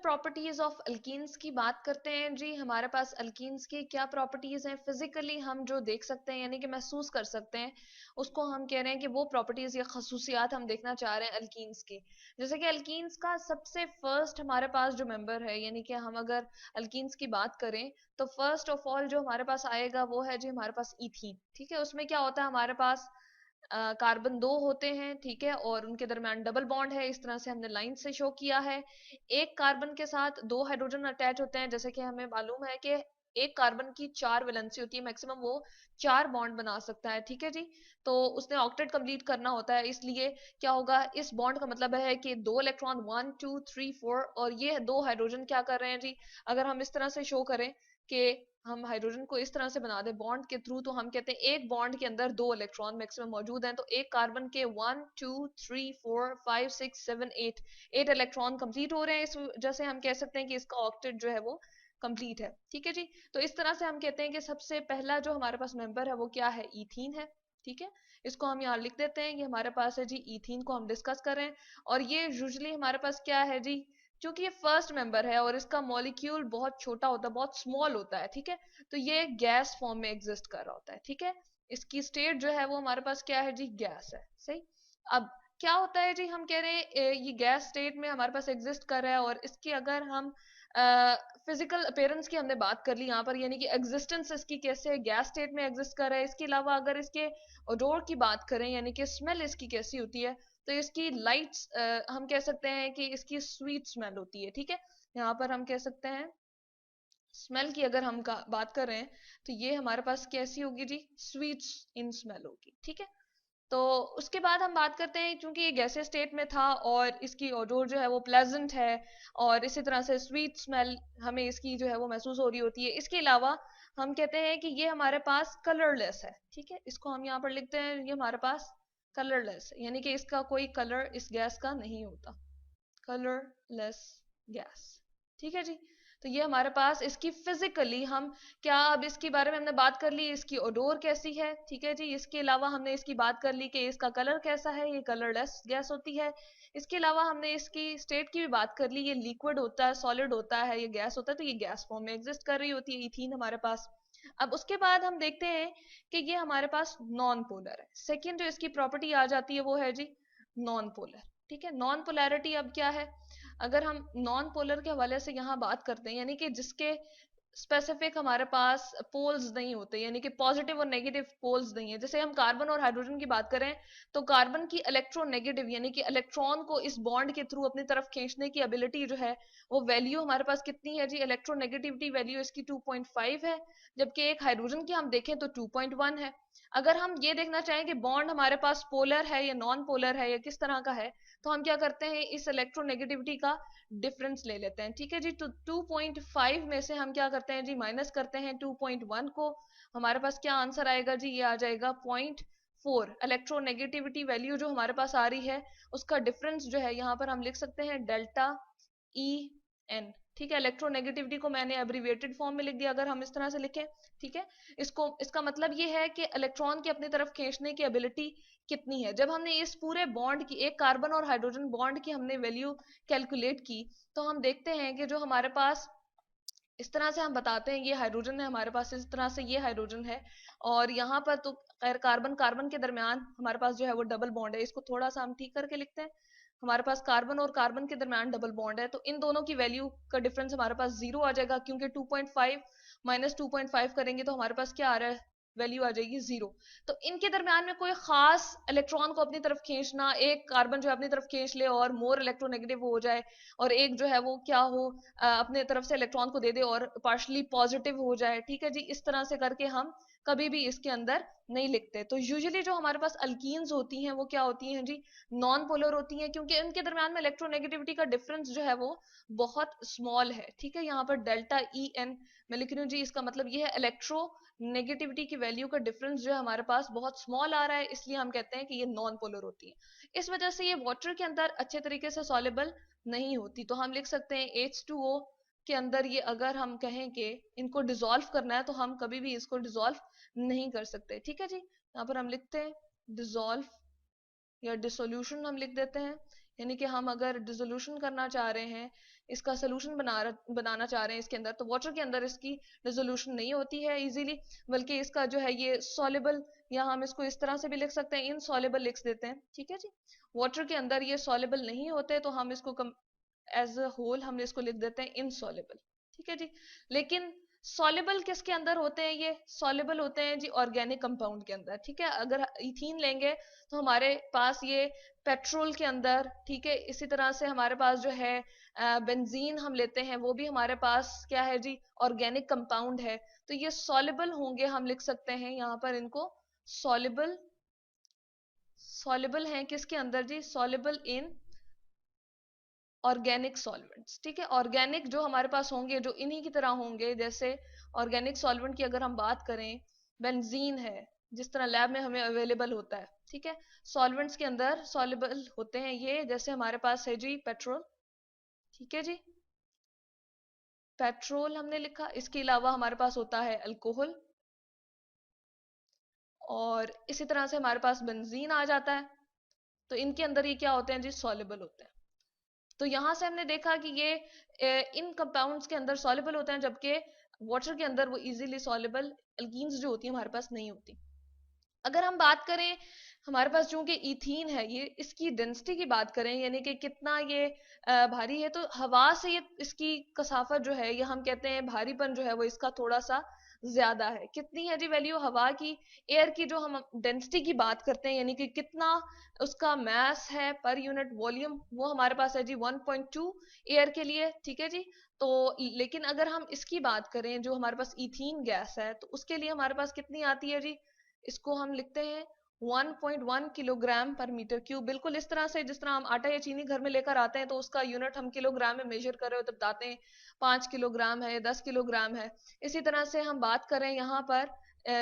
Properties of alkenes की बात करते हैं जी। हमारे पास अल्कीन्स की क्या प्रॉपर्टीज हैं, फिजिकली हम जो देख सकते हैं यानी कि महसूस कर सकते हैं, उसको हम कह रहे हैं कि वो प्रॉपर्टीज या खसूसियात हम देखना चाह रहे हैं अल्कीन्स की। जैसे कि अल्कीन्स का सबसे फर्स्ट हमारे पास जो मेंबर है, यानी कि हम अगर अल्कीन्स की बात करें तो फर्स्ट ऑफ ऑल जो हमारे पास आएगा वो है जी हमारे पास ईथीन। ठीक है, उसमें क्या होता है, हमारे पास कार्बन दो होते हैं, ठीक है, और उनके दरमियान डबल बॉन्ड है, इस तरह से हमने लाइन से शो किया है। एक कार्बन के साथ दो हाइड्रोजन अटैच होते हैं, जैसे कि हमें मालूम है कि एक कार्बन की 4 वैलेंसी होती है, मैक्सिमम वो 4 बॉन्ड बना सकता है। ठीक है जी, तो उसने ऑक्टेट कंप्लीट करना होता है, इसलिए क्या होगा, इस बॉन्ड का मतलब है कि दो इलेक्ट्रॉन 1 2 3 4 और ये दो हाइड्रोजन क्या कर रहे हैं जी। अगर हम इस तरह से शो करें कि हम हाइड्रोजन को इस तरह से बना दे बॉन्ड के थ्रू, तो हम कहते हैं एक बॉन्ड के अंदर दो इलेक्ट्रॉन मैक्सिमम मौजूद हैं, तो एक कार्बन के 1 2 3 4 5 6 7 8 इलेक्ट्रॉन कंप्लीट हो रहे हैं। इस वजह से हम कह सकते हैं कि इसका ऑक्टेट जो है वो कंप्लीट है। ठीक है जी, तो इस तरह से हम कहते हैं कि सबसे पहला जो हमारे पास मेंबर है वो क्या है, ईथीन है। ठीक है, इसको हम यहाँ लिख देते हैं, ये हमारे पास है जी ईथीन को हम डिस्कस करें। और ये यूजुअली हमारे पास क्या है जी, क्योंकि ये फर्स्ट मेंबर है और इसका मॉलिक्यूल बहुत छोटा होता है, बहुत स्मॉल होता है, ठीक है, तो ये गैस फॉर्म में एग्जिस्ट कर रहा होता है। ठीक है, इसकी स्टेट जो है वो हमारे पास क्या है जी, गैस है। सही, अब क्या होता है जी, हम कह रहे हैं ये गैस स्टेट में हमारे पास एग्जिस्ट कर रहा है, और इसकी अगर हम फिजिकल अपीयरेंस की हमने बात कर ली यहाँ पर, यानी कि एग्जिस्टेंस इसकी कैसे गैस स्टेट में एग्जिस्ट कर रहा है। इसके अलावा अगर इसके ओडोर की बात करें, यानी कि स्मेल इसकी कैसी होती है, तो इसकी लाइट्स हम कह सकते हैं कि इसकी स्वीट स्मेल होती है। ठीक है, यहाँ पर हम कह सकते हैं स्मेल की अगर हम बात कर रहे हैं तो ये हमारे पास कैसी होगी जी, स्वीट इन स्मेल होगी। ठीक है, तो उसके बाद हम बात करते हैं, क्योंकि ये गैसेस स्टेट में था और इसकी ओडोर जो है वो प्लेजेंट है, और इसी तरह से स्वीट स्मेल हमें इसकी जो है वो महसूस हो रही होती है। इसके अलावा हम कहते हैं कि ये हमारे पास कलरलेस है। ठीक है, इसको हम यहाँ पर लिखते हैं, ये हमारे पास कलरलेस है, यानी कि इसका कोई कलर इस गैस का नहीं होता, कलरलेस गैस। ठीक है जी, तो ये हमारे पास इसकी फिजिकली हम क्या, अब इसके बारे में हमने बात कर ली, इसकी ओडोर कैसी है। ठीक है जी, इसके अलावा हमने इसकी बात कर ली कि इसका कलर कैसा है, ये कलरलेस गैस होती है। इसके अलावा हमने इसकी स्टेट की भी बात कर ली, ये लिक्विड होता है, सॉलिड होता है, ये गैस होता है, तो ये गैस फॉर्म में एग्जिस्ट कर रही होती है इथीन हमारे पास। अब उसके बाद हम देखते हैं कि ये हमारे पास नॉन पोलर है। सेकेंड जो इसकी प्रॉपर्टी आ जाती है वो है जी नॉन पोलर। ठीक है, नॉन पोलैरिटी अब क्या है, अगर हम नॉन पोलर के हवाले से यहाँ बात करते हैं, यानी कि जिसके स्पेसिफिक हमारे पास पोल्स नहीं होते, यानी कि पॉजिटिव और नेगेटिव पोल्स नहीं है। जैसे हम कार्बन और हाइड्रोजन की बात करें तो कार्बन की इलेक्ट्रोनेगेटिव यानी कि इलेक्ट्रॉन को इस बॉन्ड के थ्रू अपनी तरफ खींचने की एबिलिटी जो है वो वैल्यू हमारे पास कितनी है जी, इलेक्ट्रोनेगेटिविटी वैल्यू इसकी 2.5 है, जबकि एक हाइड्रोजन की हम देखें तो 2.1 है। अगर हम ये देखना चाहें कि बॉन्ड हमारे पास पोलर है या नॉन पोलर है या किस तरह का है, तो हम क्या करते हैं, इस इलेक्ट्रोनेगेटिविटी का डिफरेंस ले लेते हैं। ठीक है जी, तो 2.5 में से हम क्या करते हैं जी, माइनस करते हैं 2.1 को, हमारे पास क्या आंसर आएगा जी, ये आ जाएगा 0.4। इलेक्ट्रोनेगेटिविटी वैल्यू जो हमारे पास आ रही है उसका डिफरेंस जो है यहाँ पर हम लिख सकते हैं डेल्टा ई एन। ठीक है, इलेक्ट्रोनेगेटिविटी को मैंने एब्रीविएटेड फॉर्म में लिख दिया अगर हम इस तरह से लिखें। ठीक है, इसका मतलब ये है कि इलेक्ट्रॉन की अपनी तरफ खींचने की एबिलिटी कितनी है। जब हमने इस पूरे बॉन्ड की, एक कार्बन और हाइड्रोजन बॉन्ड की हमने वैल्यू कैलकुलेट की, तो हम देखते हैं कि जो हमारे पास इस तरह से हम बताते हैं, ये हाइड्रोजन है हमारे पास, इस तरह से ये हाइड्रोजन है, और यहाँ पर तो खैर कार्बन कार्बन के दरमियान हमारे पास जो है वो डबल बॉन्ड है। इसको थोड़ा सा हम ठीक करके लिखते हैं, हमारे पास कार्बन और कार्बन के दरमियान डबल बॉन्ड है, तो इन दोनों की वैल्यू का डिफरेंस हमारे पास 0 आ जाएगा, क्योंकि 2.5 माइनस 2.5 करेंगे तो हमारे पास क्या आ रहा है, वैल्यू आ जाएगी 0। तो इनके दरमियान में कोई खास इलेक्ट्रॉन को अपनी तरफ खींचना, एक कार्बन जो है अपनी तरफ खींच ले और मोर इलेक्ट्रोनेगेटिव हो जाए, और एक जो है वो क्या हो, अपने तरफ से इलेक्ट्रॉन को दे दे और पार्शली पॉजिटिव हो जाए। ठीक है जी, इस तरह से करके हम कभी भी इसके अंदर नहीं लिखते। तो यूजुअली जो हमारे पास अल्कीन्स होती हैं वो क्या होती हैं जी, नॉन पोलर होती हैं, क्योंकि इनके दरमियान में इलेक्ट्रोनेगेटिविटी का डिफरेंस जो है वो बहुत स्मॉल है। ठीक है, यहाँ पर डेल्टा ई एन मैं लिख रही हूँ जी, इसका मतलब ये है इलेक्ट्रो नेगेटिविटी की वैल्यू का डिफरेंस जो है हमारे पास बहुत स्मॉल आ रहा है, इसलिए हम कहते हैं कि ये नॉन पोलर होती है। इस वजह से ये वाटर के अंदर अच्छे तरीके से सॉल्युबल नहीं होती। तो हम लिख सकते हैं H2O के अंदर ये अगर हम कहें कि इनको डिसॉल्व करना है तो हम कभी भी इसको डिसॉल्व नहीं कर सकते। ठीक है जी, यहाँ पर हम लिखते हैं डिसॉल्व या डिसोल्यूशन हम लिख देते हैं, यानी कि हम अगर डिसोल्यूशन करना चाह रहे हैं, इसका सोल्यूशन बनाना चाह रहे हैं इसके अंदर, तो वाटर के अंदर इसकी डिसोल्यूशन नहीं होती है इजीली, बल्कि इसका जो है ये सॉल्युबल, या हम इसको इस तरह से भी लिख सकते हैं, इनसॉल्युबल लिख देते हैं, ठीक है जी। वाटर के अंदर ये सॉल्युबल नहीं होते, तो हम इसको एज अ होल हम इसको लिख देते हैं इनसॉल्युबल, ठीक है जी। लेकिन सॉल्युबल किसके अंदर होते हैं? ये सॉल्युबल होते हैं जी ऑर्गेनिक कंपाउंड के अंदर, ठीक है। अगर इथीन लेंगे तो हमारे पास ये पेट्रोल के अंदर, ठीक है। इसी तरह से हमारे पास जो है बेंजीन हम लेते हैं, वो भी हमारे पास क्या है जी, ऑर्गेनिक कंपाउंड है। तो ये सॉल्युबल होंगे, हम लिख सकते हैं यहाँ पर इनको सॉल्युबल, सॉल्युबल हैं किसके अंदर जी, सॉल्युबल इन ऑर्गेनिक सॉल्वेंट्स, ठीक है। ऑर्गेनिक जो हमारे पास होंगे, जो इन्हीं की तरह होंगे, जैसे ऑर्गेनिक सॉल्वेंट की अगर हम बात करें, बेंजीन है, जिस तरह लैब में हमें अवेलेबल होता है, ठीक है। सॉल्वेंट्स के अंदर सॉल्युबल होते हैं ये, जैसे हमारे पास है जी पेट्रोल, ठीक है जी, पेट्रोल हमने लिखा। इसके अलावा हमारे पास होता है अल्कोहल, और इसी तरह से हमारे पास बेंजीन आ जाता है। तो इनके अंदर ये क्या होते हैं जी, सॉल्युबल होते हैं। तो यहां से हमने देखा कि ये इन कंपाउंड्स के अंदर सॉल्युबल होते हैं, जबकि वाटर के अंदर वो इजीली सॉल्युबल एल्कीन्स जो होती है हमारे पास नहीं होती। अगर हम बात करें हमारे पास चूंकि इथीन है, ये इसकी डेंसिटी की बात करें, यानी कि कितना ये भारी है, तो हवा से ये इसकी कसाफत जो है, ये हम कहते हैं भारीपन जो है वो इसका थोड़ा सा ज्यादा है। कितनी है जी वैल्यू हवा की, एयर की जो हम डेंसिटी की बात करते हैं, यानी कि कितना उसका मास है पर यूनिट वॉल्यूम, वो हमारे पास है जी 1.2 एयर के लिए, ठीक है जी। तो लेकिन अगर हम इसकी बात करें, जो हमारे पास इथीन गैस है, तो उसके लिए हमारे पास कितनी आती है जी, इसको हम लिखते हैं 1.1 किलोग्राम पर मीटर क्यूब। बिल्कुल इस तरह से जिस तरह हम आटा या चीनी घर में लेकर आते हैं, तो उसका यूनिट हम किलोग्राम में मेजर कर रहे हो, तो बताते हैं 5 किलोग्राम है, 10 किलोग्राम है। इसी तरह से हम बात करें यहाँ पर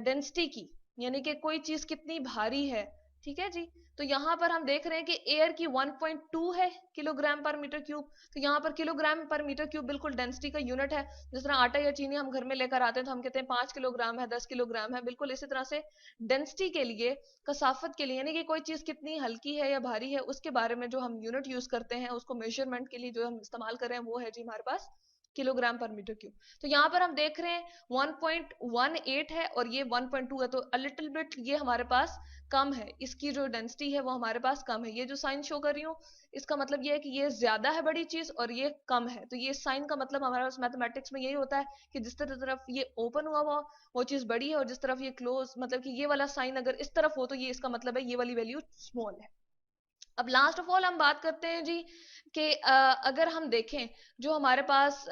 डेंसिटी की, यानी कि कोई चीज कितनी भारी है, ठीक है जी। तो यहाँ पर हम देख रहे हैं कि एयर की 1.2 है किलोग्राम पर मीटर क्यूब। तो यहाँ पर किलोग्राम पर मीटर क्यूब बिल्कुल डेंसिटी का यूनिट है। जिस तरह आटा या चीनी हम घर में लेकर आते हैं, तो हम कहते हैं 5 किलोग्राम है, 10 किलोग्राम है। बिल्कुल इसी तरह से डेंसिटी के लिए, कसाफत के लिए, यानी कि कोई चीज कितनी हल्की है या भारी है, उसके बारे में जो हम यूनिट यूज करते हैं, उसको मेजरमेंट के लिए जो हम इस्तेमाल कर रहे हैं, वो है जी हमारे पास किलोग्राम पर मीटर क्यूब। तो यहाँ पर हम देख रहे हैं 1.18 है और ये 1.2 है, तो अ लिटिल बिट ये हमारे पास कम है, इसकी जो डेंसिटी है वो हमारे पास कम है। ये जो साइन शो कर रही हूँ, इसका मतलब ये है कि ये ज्यादा है बड़ी चीज और ये कम है। तो ये साइन का मतलब हमारे पास मैथमेटिक्स में यही होता है कि जिस तरफ ये ओपन हुआ हुआ वो चीज बड़ी है, और जिस तरफ ये क्लोज, मतलब कि ये वाला साइन अगर इस तरफ हो, तो ये इसका मतलब है ये वाली वैल्यू स्मॉल है। अब लास्ट ऑफ ऑल हम बात करते हैं जी कि अगर हम देखें जो हमारे पास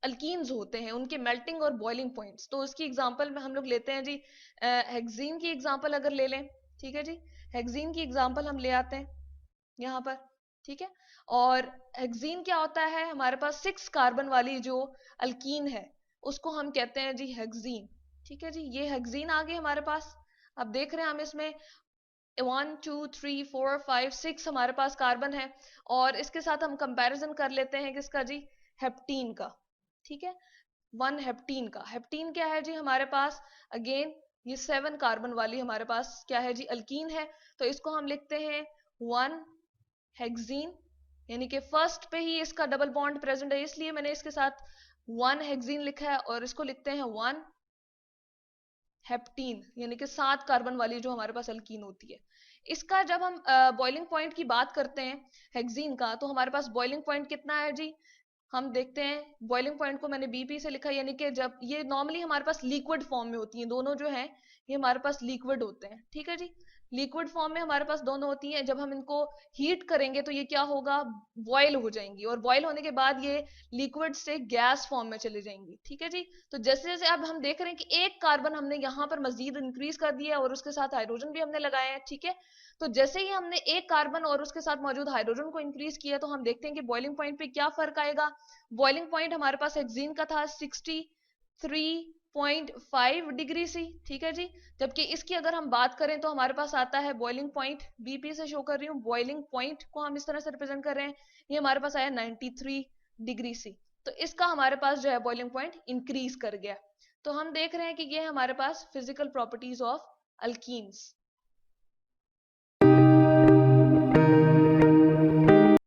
अल्कीन्स होते हैं, उनके मेल्टिंग और बॉइलिंग पॉइंट्स, तो उसकी एग्जांपल में हम लोग लेते हैं जी हेक्सीन की एग्जांपल अगर ले लें, ठीक है जी। हेक्सीन की एग्जांपल हम ले आते हैं यहाँ पर, ठीक है। और हेक्सीन क्या होता है, हमारे पास 6 कार्बन वाली जो अल्कीन है, उसको हम कहते हैं जी हेक्सीन, ठीक है जी। ये हेक्सीन आ गई हमारे पास। अब देख रहे हैं हम इसमें 1 2 3 4 5 6 हमारे पास कार्बन है, और इसके साथ हम कंपैरिजन कर लेते हैं किसका जी, हेप्टीन का, ठीक है। 1 हेप्टीन का, हेप्टीन क्या है जी हमारे पास, अगेन ये 7 कार्बन वाली हमारे पास क्या है जी, अल्कीन है। तो इसको हम लिखते हैं 1 हेक्सीन, यानी कि फर्स्ट पे ही इसका डबल बॉन्ड प्रेजेंट है, इसलिए मैंने इसके साथ 1 हेक्सीन लिखा है, और इसको लिखते हैं 1 हेप्टीन, यानी कि 7 कार्बन वाली जो हमारे पास अल्कीन होती है। इसका जब हम बॉइलिंग पॉइंट की बात करते हैं हेक्सीन का, तो हमारे पास बॉइलिंग पॉइंट कितना है जी, हम देखते हैं बॉइलिंग पॉइंट को मैंने बीपी से लिखा, यानी कि जब ये नॉर्मली हमारे पास लिक्विड फॉर्म में होती हैं, दोनों जो है ये हमारे पास लिक्विड होते हैं, ठीक है जी। लिक्विड फॉर्म में हमारे पास दोनों होती हैं। जब हम इनको हीट करेंगे तो ये क्या होगा, बॉयल हो जाएंगी, और बॉयल होने के बाद ये लिक्विड से गैस फॉर्म में चली जाएंगी, ठीक है जी। तो जैसे जैसे अब हम देख रहे हैं कि एक कार्बन हमने यहाँ पर मजीद इंक्रीज कर दिया, और उसके साथ हाइड्रोजन भी हमने लगाया है, ठीक है। तो जैसे ही हमने एक कार्बन और उसके साथ मौजूद हाइड्रोजन को इंक्रीज किया, तो हम देखते हैं कि बॉइलिंग पॉइंट पे क्या फर्क आएगा। बॉइलिंग पॉइंट हमारे पास हेक्सीन का था 63.5 डिग्री सी, ठीक है जी। जबकि इसकी अगर हम बात करें तो हमारे पास आता है बॉइलिंग पॉइंट, बीपी से शो कर रही हूँ, बॉइलिंग पॉइंट को हम इस तरह से रिप्रेजेंट कर रहे हैं, ये हमारे पास आया 93 डिग्री सी। तो इसका हमारे पास जो है बॉइलिंग पॉइंट इंक्रीज कर गया। तो हम देख रहे हैं कि ये हमारे पास फिजिकल प्रॉपर्टीज ऑफ अल्कीन्स।